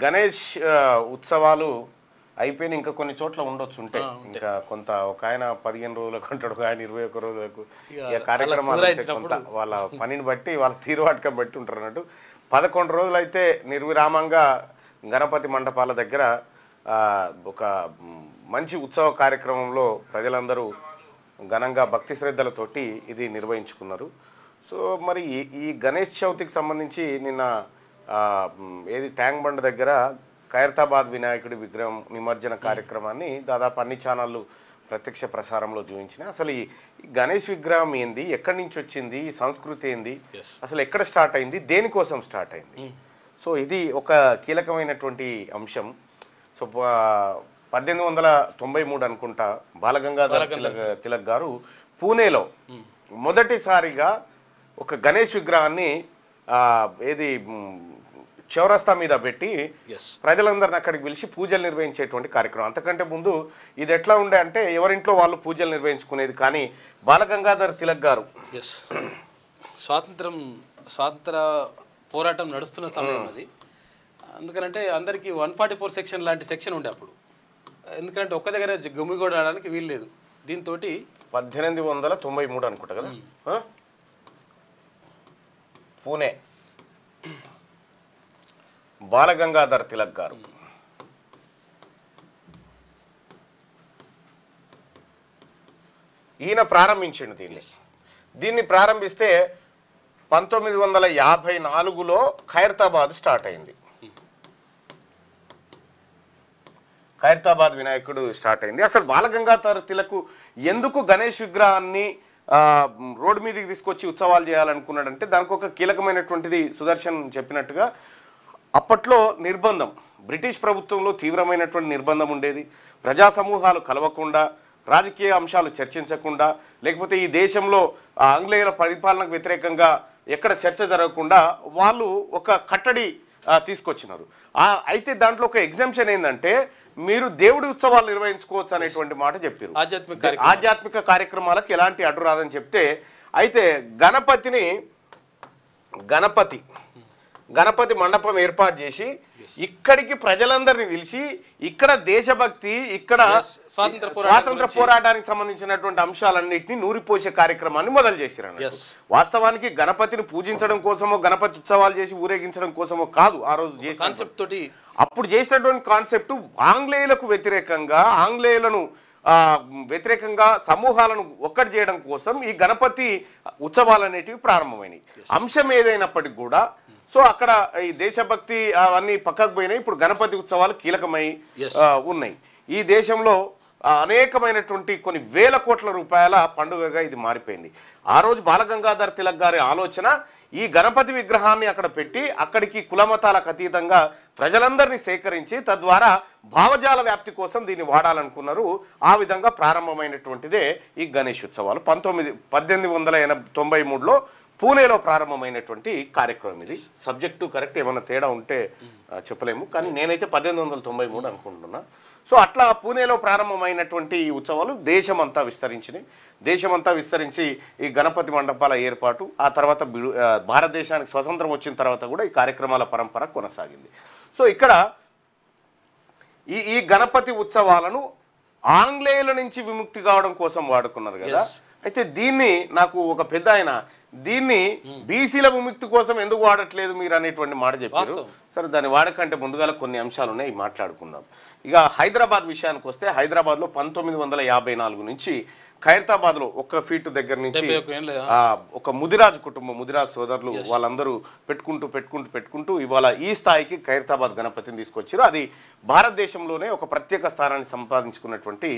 గణేష్ ఉత్సవాలు అయిపోయిన ఇంకా కొన్ని చోట్ల ఉండొచ్చు ఉంటాయి. ఇంకా కొంత ఒక ఆయన 15 రోజులకు అంటాడు, ఒక ఆయన 21 రోజులకు. ఇక కార్యక్రమాలు కొంత వాళ్ళ పనిని బట్టి వాళ్ళ తీరువాటకం బట్టి ఉంటారు అన్నట్టు. 11 రోజులు అయితే నిర్విరామంగా గణపతి మండపాల దగ్గర ఒక మంచి ఉత్సవ కార్యక్రమంలో ప్రజలందరూ ఘనంగా భక్తి శ్రద్ధలతోటి ఇది నిర్వహించుకున్నారు. సో మరి ఈ గణేష్ చవితికి సంబంధించి నిన్న ఏది ట్యాంక్ బండ్ దగ్గర ఖైరతాబాద్ వినాయకుడి విగ్రహం నిమజ్జన కార్యక్రమాన్ని దాదాపు అన్ని ఛానళ్ళు ప్రత్యక్ష ప్రసారంలో చూపించినాయి. అసలు ఈ గణేష్ విగ్రహం ఏంది, ఎక్కడి నుంచి వచ్చింది, ఈ సంస్కృతి ఏంది, అసలు ఎక్కడ స్టార్ట్ అయింది, దేనికోసం స్టార్ట్ అయింది. సో ఇది ఒక కీలకమైనటువంటి అంశం. సో 1893 అనుకుంటా బాలగంగాధర తిలక్ గారు పూణేలో మొదటిసారిగా ఒక గణేష్ విగ్రహాన్ని ఏది చౌరస్తా మీద పెట్టి ప్రజలందరిని అక్కడికి పిలిచి పూజలు నిర్వహించేటువంటి కార్యక్రమం. అంతకంటే ముందు ఇది ఎట్లా ఉండే అంటే ఎవరింట్లో వాళ్ళు పూజలు నిర్వహించుకునేది. కానీ బాలగంగాధర్ తిలక్ గారు స్వాతంత్ర పోరాటం నడుస్తున్న సమయం అది. అందుకనంటే అందరికీ 144 సెక్షన్ లాంటి సెక్షన్ ఉండే అప్పుడు. ఎందుకంటే ఒక్క దగ్గర గుమ్మిగూడడానికి వీలు లేదు. దీంతో 1893 అనుకుంటా కదా పూణే బాలగంగాధర్ తిలక్ గారు ఈయన ప్రారంభించిండు దీన్ని ప్రారంభిస్తే 1954లో ఖైరతాబాద్ స్టార్ట్ అయింది. ఖైరతాబాద్ వినాయకుడు స్టార్ట్ అయింది. అసలు బాలగంగాధర్ తిలక్ ఎందుకు గణేష్ విగ్రహాన్ని రోడ్డు మీదకి తీసుకొచ్చి ఉత్సవాలు చేయాలనుకున్నాడంటే దానికి ఒక కీలకమైనటువంటిది సుదర్శన్ చెప్పినట్టుగా అప్పట్లో నిర్బంధం, బ్రిటిష్ ప్రభుత్వంలో తీవ్రమైనటువంటి నిర్బంధం ఉండేది. ప్రజా సమూహాలు కలవకుండా, రాజకీయ అంశాలు చర్చించకుండా, లేకపోతే ఈ దేశంలో ఆంగ్లేయుల పరిపాలనకు వ్యతిరేకంగా ఎక్కడ చర్చ జరగకుండా వాళ్ళు ఒక కట్టడి తీసుకొచ్చినారు. అయితే దాంట్లో ఒక ఎగ్జామ్షన్ ఏంటంటే మీరు దేవుడి ఉత్సవాలు నిర్వహించుకోవచ్చు అనేటువంటి మాట చెప్పారు. ఆధ్యాత్మిక కార్యక్రమాలకు ఎలాంటి అడ్డు రాదని చెప్తే అయితే గణపతి మండపం ఏర్పాటు చేసి ఇక్కడికి ప్రజలందరినీ పిలిచి ఇక్కడ దేశభక్తి, ఇక్కడ స్వాతంత్ర పోరాటానికి సంబంధించినటువంటి అంశాలన్నింటినీ నూరిపోసే కార్యక్రమాన్ని మొదలు చేశారు. వాస్తవానికి గణపతిని పూజించడం కోసమో, గణపతి ఉత్సవాలు చేసి ఊరేగించడం కోసమో కాదు ఆ రోజు చేసిన. అప్పుడు చేసినటువంటి కాన్సెప్ట్ ఆంగ్లేయులకు వ్యతిరేకంగా, ఆంగ్లేయులను వ్యతిరేకంగా సమూహాలను ఒక్కటి చేయడం కోసం ఈ గణపతి ఉత్సవాలు అనేటివి ప్రారంభమైనవి. అంశం ఏదైనప్పటికీ కూడా సో అక్కడ ఈ దేశభక్తి అవన్నీ పక్కకు పోయినాయి. ఇప్పుడు గణపతి ఉత్సవాలు కీలకమై ఉన్నాయి. ఈ దేశంలో అనేకమైనటువంటి కొన్ని వేల కోట్ల రూపాయల పండుగగా ఇది మారిపోయింది. ఆ రోజు బాలగంగాధర్ తిలక్ గారి ఆలోచన ఈ గణపతి విగ్రహాన్ని అక్కడ పెట్టి అక్కడికి కులమతాలకు అతీతంగా ప్రజలందరినీ సేకరించి తద్వారా భావజాల వ్యాప్తి కోసం దీన్ని వాడాలనుకున్నారు. ఆ విధంగా ప్రారంభమైనటువంటిదే ఈ గణేష్ ఉత్సవాలు. 1893లో పూణేలో ప్రారంభమైనటువంటి కార్యక్రమం ఇది. సబ్జెక్టు కరెక్ట్, ఏమైనా తేడా ఉంటే చెప్పలేము, కానీ నేనైతే 1893 అనుకుంటున్నా. సో అట్లా పూణేలో ప్రారంభమైనటువంటి ఈ ఉత్సవాలు దేశమంతా విస్తరించి ఈ గణపతి మండపాల ఏర్పాటు, ఆ తర్వాత భారతదేశానికి స్వతంత్రం వచ్చిన తర్వాత కూడా ఈ కార్యక్రమాల పరంపర కొనసాగింది. సో ఇక్కడ ఈ గణపతి ఉత్సవాలను ఆంగ్లేయుల నుంచి విముక్తి కావడం కోసం వాడుకున్నారు కదా. అయితే దీన్ని నాకు ఒక పెద్ద ఆయన దీన్ని బీసీల విముక్తి కోసం ఎందుకు వాడట్లేదు మీరు అనేటువంటి మాట చెప్పారు. సరే, దాన్ని వాడకంటే ముందుగా కొన్ని అంశాలు ఉన్నాయి, మాట్లాడుకుందాం. ఇక హైదరాబాద్ విషయానికి వస్తే హైదరాబాద్లో 1954 నుంచి ఖైరతాబాద్లో 1 ఫీట్ దగ్గర నుంచి ఒక ముదిరాజు కుటుంబం, ముదిరాజు సోదరులు వాళ్ళందరూ పెట్టుకుంటూ ఇవాళ ఈ స్థాయికి ఖైరతాబాద్ గణపతిని తీసుకొచ్చారు. అది భారతదేశంలోనే ఒక ప్రత్యేక స్థానాన్ని సంపాదించుకున్నటువంటి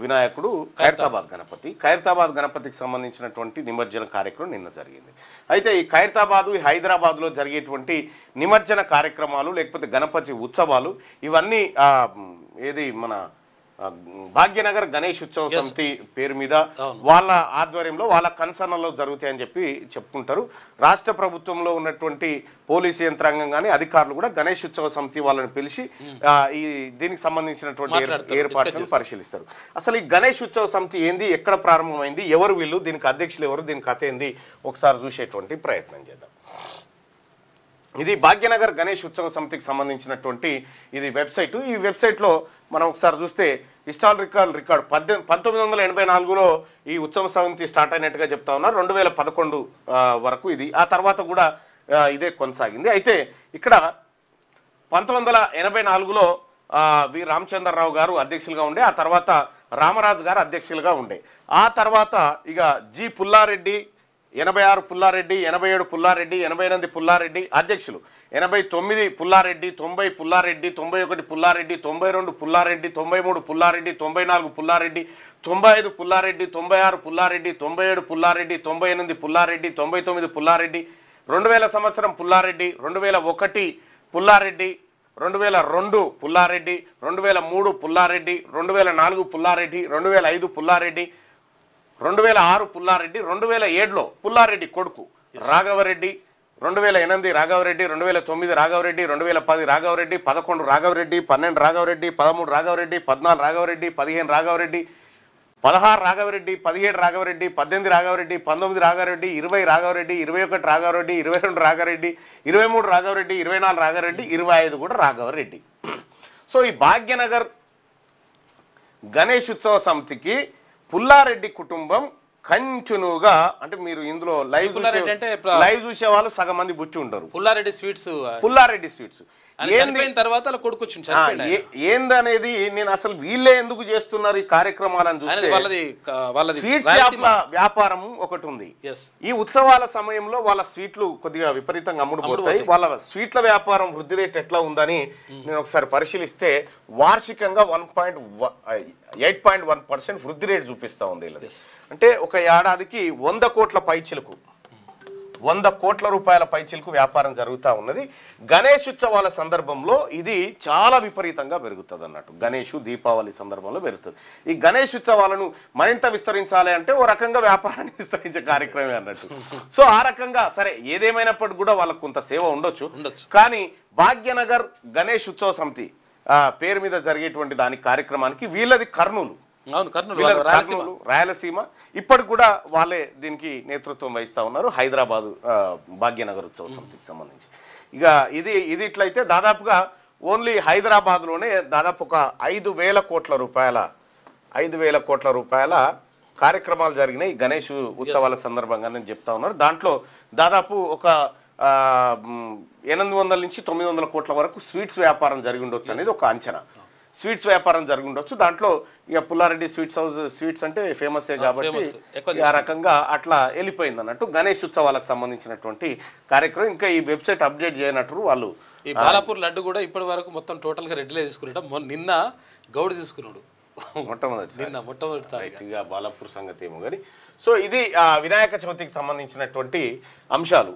వినాయకుడు ఖైరతాబాద్ గణపతి. ఖైరతాబాద్ గణపతికి సంబంధించినటువంటి నిమజ్జన కార్యక్రమం నిన్న జరిగింది. అయితే ఈ ఖైరతాబాదు, ఈ హైదరాబాద్లో జరిగేటువంటి నిమజ్జన కార్యక్రమాలు లేకపోతే గణపతి ఉత్సవాలు ఇవన్నీ ఏది మన భాగ్యనగర్ గణేష్ ఉత్సవ సమితి పేరు మీద వాళ్ళ ఆధ్వర్యంలో వాళ్ళ కన్సర్న్లో జరుగుతాయని చెప్పుకుంటారు. రాష్ట్ర ప్రభుత్వంలో ఉన్నటువంటి పోలీసు యంత్రాంగం కానీ అధికారులు కూడా గణేష్ ఉత్సవ సమితి వాళ్ళని పిలిచి ఈ దీనికి సంబంధించినటువంటి ఏర్పాట్లను పరిశీలిస్తారు. అసలు ఈ గణేష్ ఉత్సవ సమితి ఏంది, ఎక్కడ ప్రారంభమైంది, ఎవరు వీళ్ళు, దీనికి అధ్యక్షులు ఎవరు, దీని కథ ఏంది ఒకసారి చూసేటువంటి ప్రయత్నం చేద్దాం. ఇది భాగ్యనగర్ గణేష్ ఉత్సవ సమితికి సంబంధించినటువంటి ఇది వెబ్సైటు. ఈ వెబ్సైట్లో మనం ఒకసారి చూస్తే హిస్టారికల్ రికార్డ్ 1984లో ఈ ఉత్సవ సమితి స్టార్ట్ అయినట్టుగా చెప్తా ఉన్నారు. 2011 వరకు ఇది. ఆ తర్వాత కూడా ఇదే కొనసాగింది. అయితే ఇక్కడ 1984లో వి రామచంద్రరావు గారు అధ్యక్షులుగా ఉండే, ఆ తర్వాత రామరాజు గారు అధ్యక్షులుగా ఉండే, ఆ తర్వాత ఇక జి పుల్లారెడ్డి 86 పుల్లారెడ్డి, 87 పుల్లారెడ్డి, 88 పుల్లారెడ్డి అధ్యక్షులు, 89 పుల్లారెడ్డి, 90 పుల్లారెడ్డి, 91 పుల్లారెడ్డి, 92 పుల్లారెడ్డి, 93 పుల్లారెడ్డి, 94 పుల్లారెడ్డి, 95 పుల్లారెడ్డి, 96 పుల్లారెడ్డి, 97 పుల్లారెడ్డి, 98 పుల్లారెడ్డి, 99 పుల్లారెడ్డి, 2000 సంవత్సరం పుల్లారెడ్డి, 2001 పుల్లారెడ్డి, 2002 పుల్లారెడ్డి, 2003 పుల్లారెడ్డి, 2004 పుల్లారెడ్డి, 2005 పుల్లారెడ్డి, 2006 పుల్లారెడ్డి, 2007లో పుల్లారెడ్డి కొడుకు రాఘవరెడ్డి, 2008 రాఘవరెడ్డి, 2009 రాఘవరెడ్డి, 2010 రాఘవరెడ్డి, 11 రాఘవరెడ్డి, 12 రాఘవరెడ్డి, 13 రాఘవరెడ్డి, 14 రాఘవరెడ్డి, 15 రాఘవరెడ్డి, 16 రాఘవరెడ్డి, 17 రాఘవరెడ్డి, 18 రాఘవరెడ్డి, 19 రాఘవరెడ్డి, 20 రాఘవరెడ్డి, 21 రాఘవరెడ్డి, 22 రాఘవరెడ్డి, 23 రాఘవరెడ్డి, 24 రాఘవరెడ్డి, 25 కూడా రాఘవరెడ్డి. సో ఈ భాగ్యనగర్ గణేష్ ఉత్సవ సమితికి పుల్లారెడ్డి కుటుంబం కంటిన్యూగా, అంటే మీరు ఇందులో లైవ్ చూసే వాళ్ళు సగం మంది బుచ్చి ఉంటారు. పుల్లారెడ్డి స్వీట్స్ తర్వాత ఏందనేది నేను అసలు వీళ్ళే ఎందుకు చేస్తున్నారు ఈ కార్యక్రమాలను చూస్తే స్వీట్స్ వ్యాపారం ఒకటి ఉంది. ఈ ఉత్సవాల సమయంలో వాళ్ళ స్వీట్లు కొద్దిగా విపరీతంగా అమ్ముడుపోతాయి. వాళ్ళ స్వీట్ల వ్యాపారం వృద్ధి రేట్ ఎట్లా ఉందని నేను ఒకసారి పరిశీలిస్తే వార్షికంగా 8.1% వృద్ధి రేటు చూపిస్తా ఉంది. అంటే ఒక ఏడాదికి 100 కోట్ల పైచిలకు 100 కోట్ల రూపాయల పైచిలకు వ్యాపారం జరుగుతూ ఉన్నది. గణేష్ ఉత్సవాల సందర్భంలో ఇది చాలా విపరీతంగా పెరుగుతుంది అన్నట్టు. గణేష్ దీపావళి సందర్భంలో పెరుగుతుంది. ఈ గణేష్ ఉత్సవాలను మరింత విస్తరించాలి అంటే ఓ రకంగా వ్యాపారాన్ని విస్తరించే కార్యక్రమమే అన్నట్టు. సో ఆ రకంగా సరే ఏదేమైనప్పటికీ కూడా వాళ్ళకు కొంత సేవ ఉండొచ్చు. కానీ భాగ్యనగర్ గణేష్ ఉత్సవ సమితి పేరు మీద జరిగేటువంటి దాని కార్యక్రమానికి వీళ్ళది కర్నూలు, రాయలసీమ. ఇప్పటికి కూడా వాళ్ళే దీనికి నేతృత్వం వహిస్తూ ఉన్నారు, హైదరాబాదు భాగ్యనగర్ ఉత్సవ సమితికి సంబంధించి. ఇక ఇది ఇట్లయితే దాదాపుగా ఓన్లీ హైదరాబాద్లోనే దాదాపు ఒక 5,000 కోట్ల రూపాయల కార్యక్రమాలు జరిగినాయి గణేష్ ఉత్సవాల సందర్భంగా నేను చెప్తా ఉన్నారు. దాంట్లో దాదాపు ఒక 800 నుంచి 900 కోట్ల వరకు స్వీట్స్ వ్యాపారం జరిగి ఉండొచ్చు అనేది ఒక అంచనా. స్వీట్స్ వ్యాపారం జరిగి ఉండొచ్చు. దాంట్లో ఇక పుల్లారెడ్డి స్వీట్స్ అంటే ఫేమసే కాబట్టి ఆ రకంగా అట్లా వెళ్ళిపోయింది అన్నట్టు గణేష్ ఉత్సవాలకు సంబంధించినటువంటి కార్యక్రమం. ఇంకా ఈ వెబ్సైట్ అప్డేట్ చేయనట్టు వాళ్ళు. ఈ బాలాపూర్ లడ్డు కూడా ఇప్పటి వరకు మొత్తం టోటల్ గా రెడ్డిలే తీసుకున్నాడు. నిన్న గౌడ్ తీసుకున్నాడు మొట్టమొదటి బాలాపూర్ సంగతి ఏమో కానీ. సో ఇది వినాయక చవితికి సంబంధించినటువంటి అంశాలు.